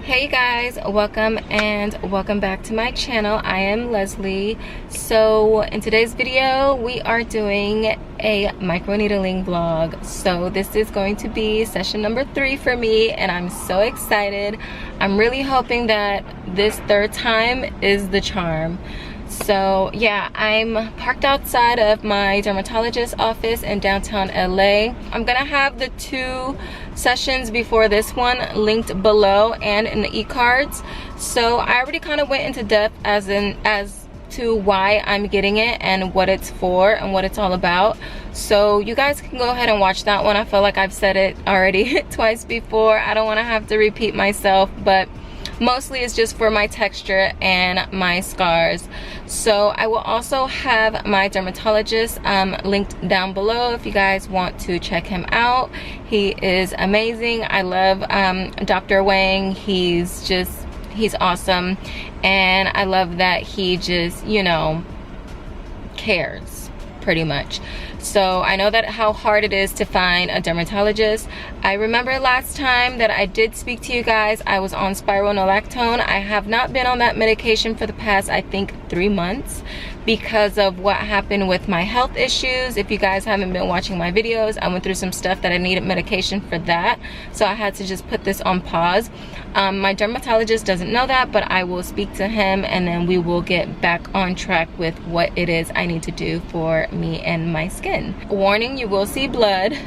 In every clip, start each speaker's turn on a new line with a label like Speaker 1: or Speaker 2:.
Speaker 1: Hey guys, welcome back to my channel. I am Leslie. So in today's video we are doing a microneedling vlog. So this is going to be session number 3 for me and I'm so excited. I'm really hoping that this third time is the charm. So yeah, I'm parked outside of my dermatologist's office in downtown LA. I'm gonna have the 2 sessions before this one linked below and in the e-cards. So I already kind of went into depth as to why I'm getting it and what it's for and what it's all about. So you guys can go ahead and watch that one. I feel like I've said it already twice before. I don't want to have to repeat myself, but mostly it's just for my texture and my scars. So I will also have my dermatologist linked down below if you guys want to check him out. He is amazing. I love Dr. Wang. He's awesome, and I love that he just, you know, cares pretty much. So I know that how hard it is to find a dermatologist. I remember last time that I did speak to you guys, I was on spironolactone. I have not been on that medication for the past, I think, 3 months because of what happened with my health issues. If you guys haven't been watching my videos, I went through some stuff that I needed medication for that. So I had to just put this on pause. My dermatologist doesn't know that, but I will speak to him and then we will get back on track with what it is I need to do for me and my skin. Warning, you will see blood.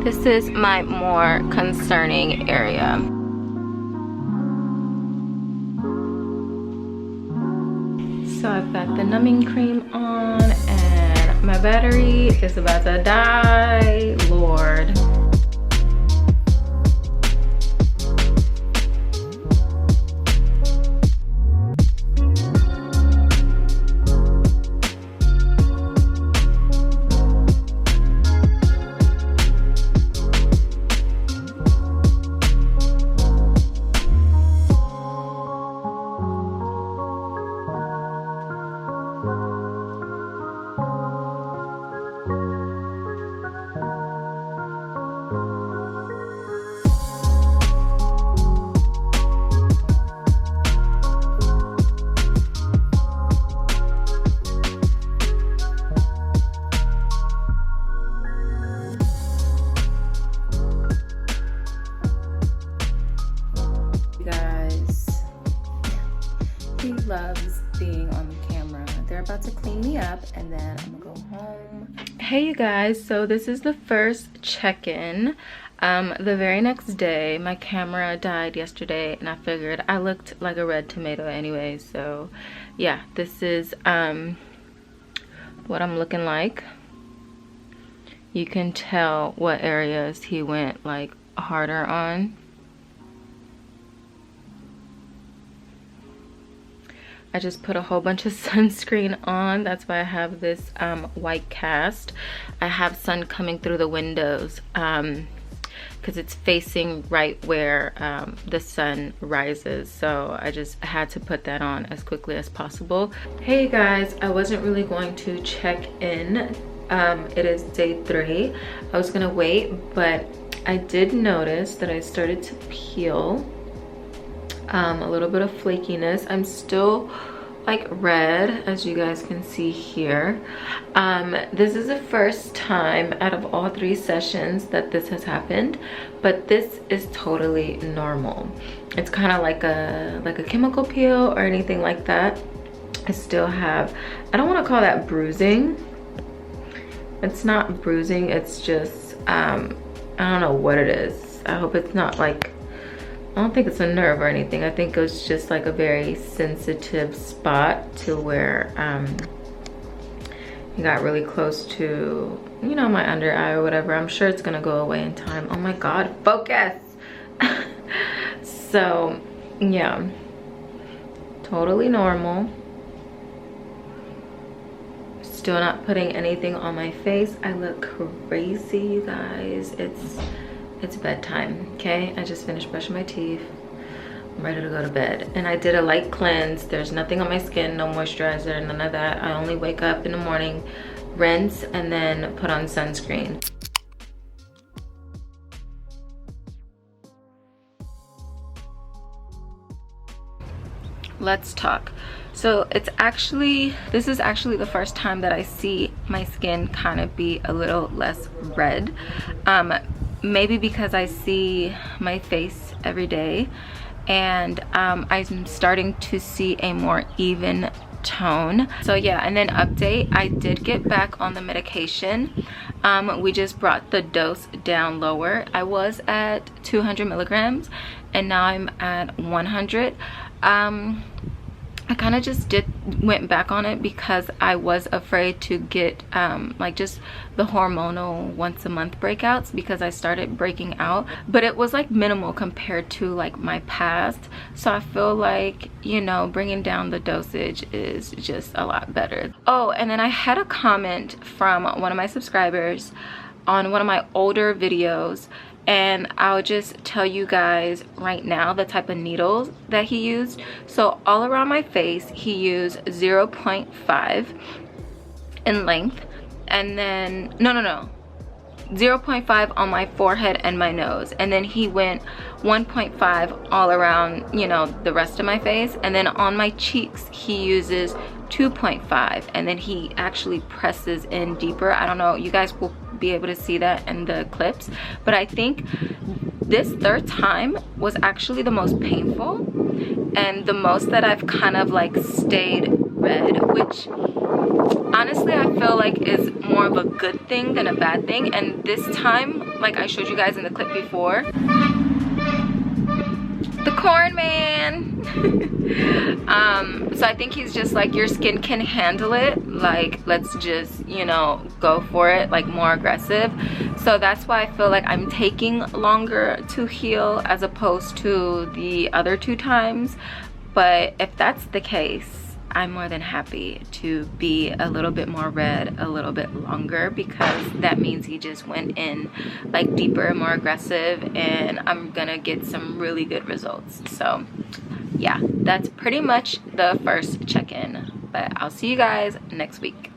Speaker 1: This is my more concerning area. So I've got the numbing cream on and my battery is about to die, Lord. Loves being on the camera. They're about to clean me up and then I'm gonna go home. Hey you guys, so this is the first check-in. The very next day, my camera died yesterday and I figured I looked like a red tomato anyway, so yeah, this is what I'm looking like. You can tell what areas he went like harder on. I just put a whole bunch of sunscreen on. That's why I have this white cast. I have sun coming through the windows because it's facing right where the sun rises. So I just had to put that on as quickly as possible. Hey guys, I wasn't really going to check in. It is day 3. I was gonna wait, but I did notice that I started to peel. A little bit of flakiness. I'm still like red, as you guys can see here. This is the first time out of all 3 sessions that this has happened, but this is totally normal. It's kind of like a chemical peel or anything like that. I still have, I don't want to call that bruising. It's not bruising, it's just I don't know what it is. I hope it's not like, I don't think it's a nerve or anything. I think it's just like a very sensitive spot to where it got really close to, you know, my under eye or whatever. I'm sure it's gonna go away in time. Oh my God, focus. So yeah, totally normal. Still not putting anything on my face. I look crazy, you guys. It's bedtime, okay? I just finished brushing my teeth. I'm ready to go to bed. And I did a light cleanse. There's nothing on my skin, no moisturizer, none of that. I only wake up in the morning, rinse, and then put on sunscreen. Let's talk. So this is actually the first time that I see my skin kind of be a little less red. Maybe because I see my face every day, and I'm starting to see a more even tone. So yeah, and then update, I did get back on the medication. We just brought the dose down lower. I was at 200 milligrams and now I'm at 100. I kind of just went back on it because I was afraid to get like just the hormonal once a month breakouts, because I started breaking out, but it was like minimal compared to like my past. So I feel like, you know, bringing down the dosage is just a lot better. Oh, and then I had a comment from one of my subscribers on one of my older videos, and I'll just tell you guys right now the type of needles that he used. So all around my face he used 0.5 in length, and then no 0.5 on my forehead and my nose, and then he went 1.5 all around, you know, the rest of my face, and then on my cheeks he uses 2.5, and then he actually presses in deeper. I don't know, you guys will be able to see that in the clips, but I think this third time was actually the most painful and the most that I've kind of like stayed red, which honestly I feel like is more of a good thing than a bad thing. And this time, like I showed you guys in the clip before, the corn man. So I think he's just like, your skin can handle it, like let's just, you know, go for it, like more aggressive. So that's why I feel like I'm taking longer to heal as opposed to the other 2 times. But if that's the case, I'm more than happy to be a little bit more red a little bit longer, because that means he just went in like deeper, more aggressive, and I'm gonna get some really good results. So yeah, that's pretty much the first check-in, but I'll see you guys next week.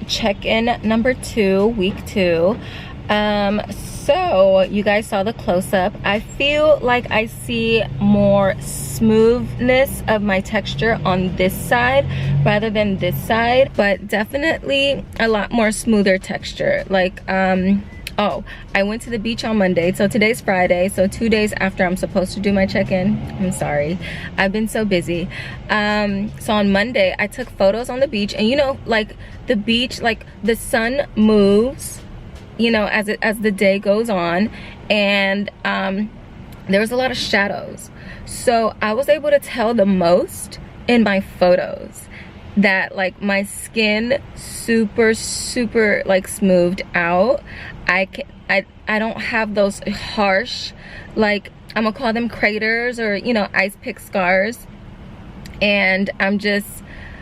Speaker 1: Check-in number 2, week 2. So you guys saw the close-up. I feel like I see more smoothness of my texture on this side rather than this side, but definitely a lot more smoother texture. Like oh, I went to the beach on Monday, so today's Friday, so 2 days after I'm supposed to do my check-in. I'm sorry, I've been so busy. So on Monday I took photos on the beach, and you know, like the beach, like the sun moves, you know, as the day goes on, and there was a lot of shadows. So I was able to tell the most in my photos that like my skin super like smoothed out. I don't have those harsh, like I'm gonna call them craters, or you know, ice pick scars. And I'm just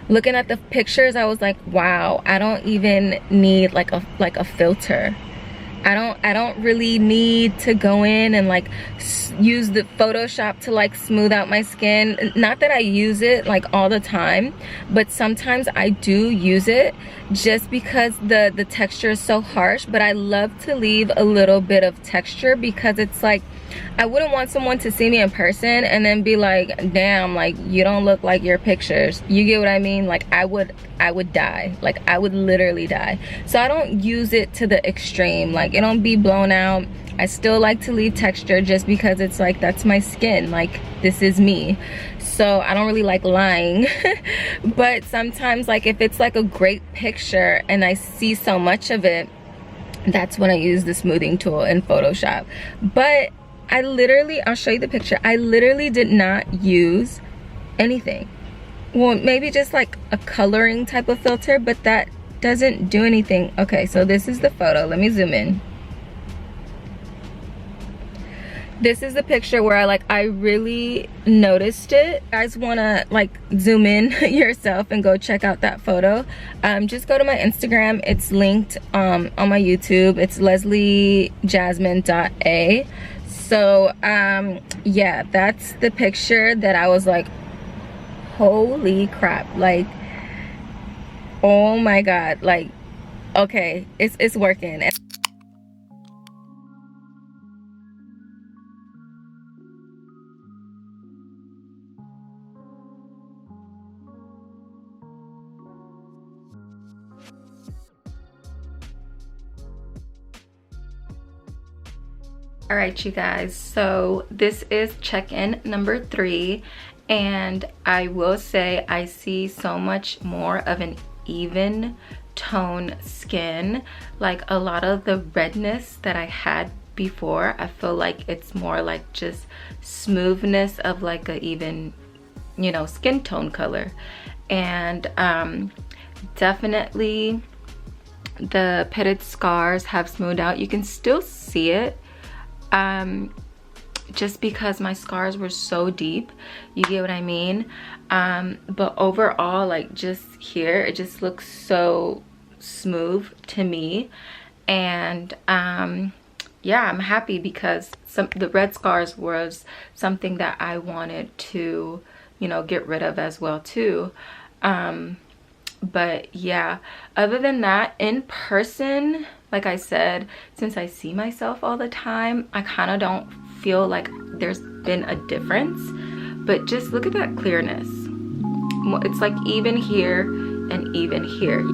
Speaker 1: looking at the pictures, I was like, wow, I don't even need like a filter. I don't really need to go in and like use the Photoshop to like smooth out my skin. Not that I use it like all the time, but sometimes I do use it just because the texture is so harsh. But I love to leave a little bit of texture, because it's like, I wouldn't want someone to see me in person and then be like, damn, like you don't look like your pictures. You get what I mean? Like I would die. Like I would literally die. So I don't use it to the extreme. Like it don't be blown out. I still like to leave texture just because it's like, that's my skin. Like this is me. So I don't really like lying. But sometimes, like if it's like a great picture and I see so much of it, that's when I use the smoothing tool in Photoshop. But I literally, I'll show you the picture, I literally did not use anything. Well, maybe just like a coloring type of filter, but that doesn't do anything. Okay, so this is the photo. Let me zoom in. This is the picture where I really noticed it. You guys want to like zoom in yourself and go check out that photo, just go to my Instagram. It's linked on my YouTube. It's lesliejasmine.a. So yeah, that's the picture that I was like, holy crap, like, oh my god, like, okay, it's working. All right, you guys, so this is check-in number 3, and I will say I see so much more of an even tone skin. Like a lot of the redness that I had before, I feel like it's more like just smoothness of like a even, you know, skin tone color. And definitely the pitted scars have smoothed out. You can still see it, just because my scars were so deep, you get what I mean. But overall, like just here, it just looks so smooth to me. And yeah, I'm happy because the red scars was something that I wanted to, you know, get rid of as well too. But yeah, other than that, in person, like I said, since I see myself all the time, I kind of don't feel like there's been a difference. But just look at that clearness. It's like even here and even here.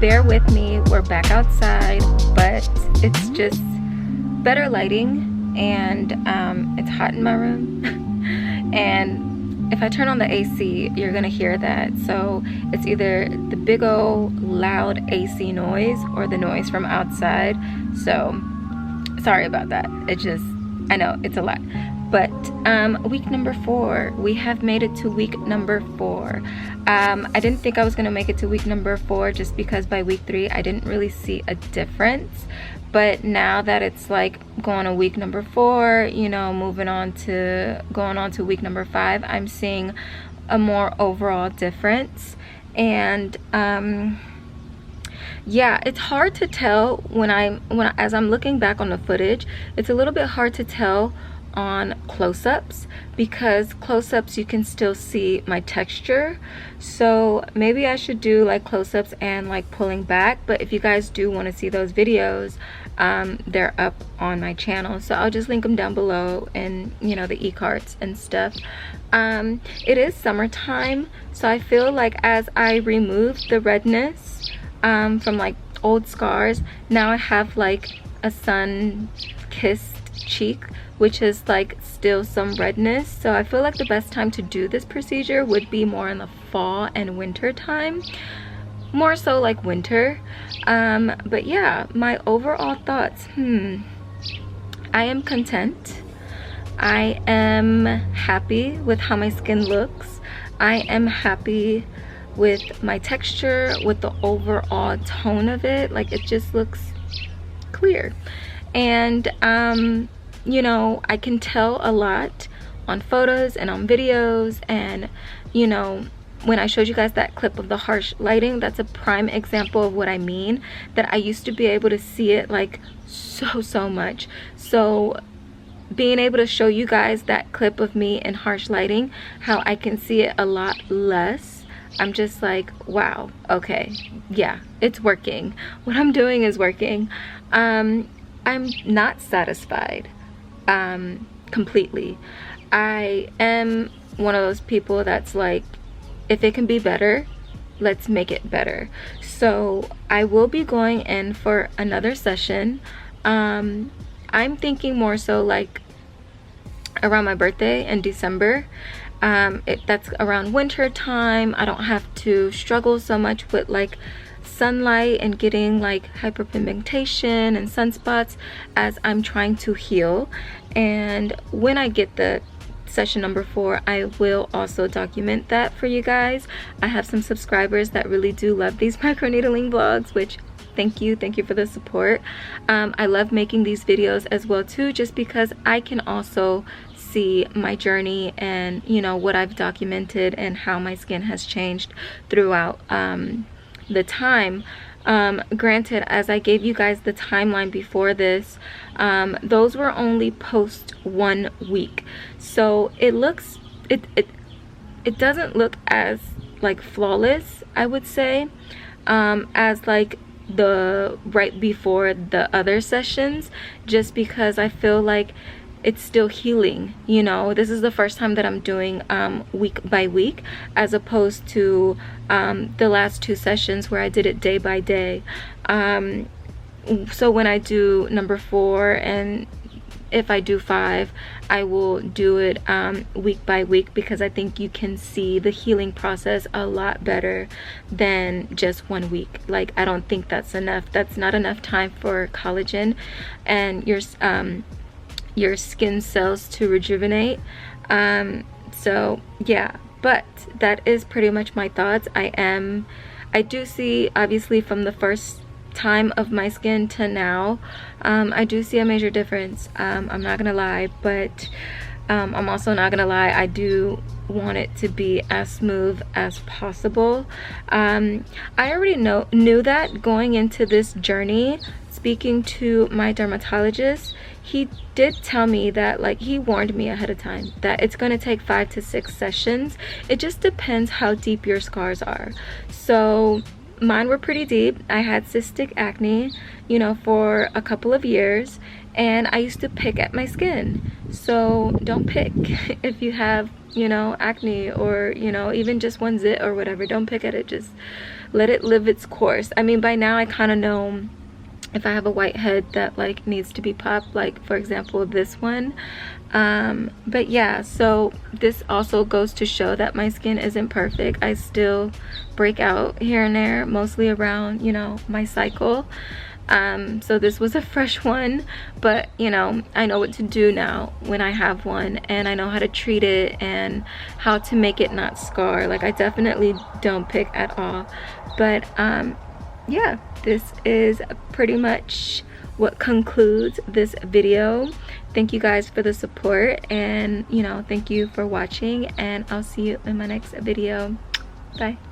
Speaker 1: Bear with me, we're back outside, but it's just better lighting, and it's hot in my room. And if I turn on the AC, you're gonna hear that. So it's either the big old loud AC noise or the noise from outside. So sorry about that. It just, I know it's a lot. But week number 4, we have made it to week number 4. I didn't think I was gonna make it to week number 4 just because by week 3 I didn't really see a difference. But now that it's like going to week number 4, you know, going on to week number 5, I'm seeing a more overall difference. And yeah, it's hard to tell as I'm looking back on the footage. It's a little bit hard to tell on close-ups, because close-ups you can still see my texture. So maybe I should do like close-ups and like pulling back. But if you guys do want to see those videos, they're up on my channel, so I'll just link them down below, and you know, the e-cards and stuff. It is summertime, so I feel like as I remove the redness from like old scars, now I have like a sun-kissed cheek, which is like still some redness. So I feel like the best time to do this procedure would be more in the fall and winter time, more so like winter. But yeah, my overall thoughts, I am content. I am happy with how my skin looks. I am happy with my texture, with the overall tone of it. Like, it just looks clear. And you know, I can tell a lot on photos and on videos. And you know, when I showed you guys that clip of the harsh lighting, that's a prime example of what I mean, that I used to be able to see it like so much. So being able to show you guys that clip of me in harsh lighting, how I can see it a lot less, I'm just like, wow, okay, yeah, it's working. What I'm doing is working. I'm not satisfied completely. I am one of those people that's like, if it can be better, let's make it better. So I will be going in for another session. I'm thinking more so like around my birthday in December. That's around winter time. I don't have to struggle so much with like sunlight and getting like hyperpigmentation and sunspots as I'm trying to heal. And when I get the session number 4, I will also document that for you guys. I have some subscribers that really do love these microneedling vlogs, which thank you for the support. I love making these videos as well too, just because I can also see my journey and you know what I've documented and how my skin has changed throughout the time. Granted, as I gave you guys the timeline before this, those were only post 1 week, so it looks it doesn't look as like flawless, I would say, as like the right before the other sessions, just because I feel like it's still healing. You know, this is the first time that I'm doing week by week, as opposed to the last 2 sessions where I did it day by day. So when I do number 4, and if I do 5, I will do it week by week, because I think you can see the healing process a lot better than just 1 week. Like, I don't think that's enough. That's not enough time for collagen and your skin cells to rejuvenate. So yeah, but that is pretty much my thoughts. I do see, obviously, from the first time of my skin to now, I do see a major difference. I'm not gonna lie, but I'm also not gonna lie, I do want it to be as smooth as possible. I already knew that going into this journey. Speaking to my dermatologist, he did tell me that, like, he warned me ahead of time that it's going to take 5 to 6 sessions. It just depends how deep your scars are. So mine were pretty deep. I had cystic acne, you know, for a couple of years, and I used to pick at my skin. So don't pick if you have, you know, acne, or, you know, even just one zit or whatever. Don't pick at it. Just let it live its course. I mean, by now I kind of know if I have a whitehead that like needs to be popped, like for example this one. But yeah, so this also goes to show that my skin isn't perfect. I still break out here and there, mostly around, you know, my cycle. So this was a fresh one, but you know, I know what to do now when I have one, and I know how to treat it and how to make it not scar. Like, I definitely don't pick at all. But yeah, this is pretty much what concludes this video. Thank you guys for the support, and you know, thank you for watching, and I'll see you in my next video. Bye.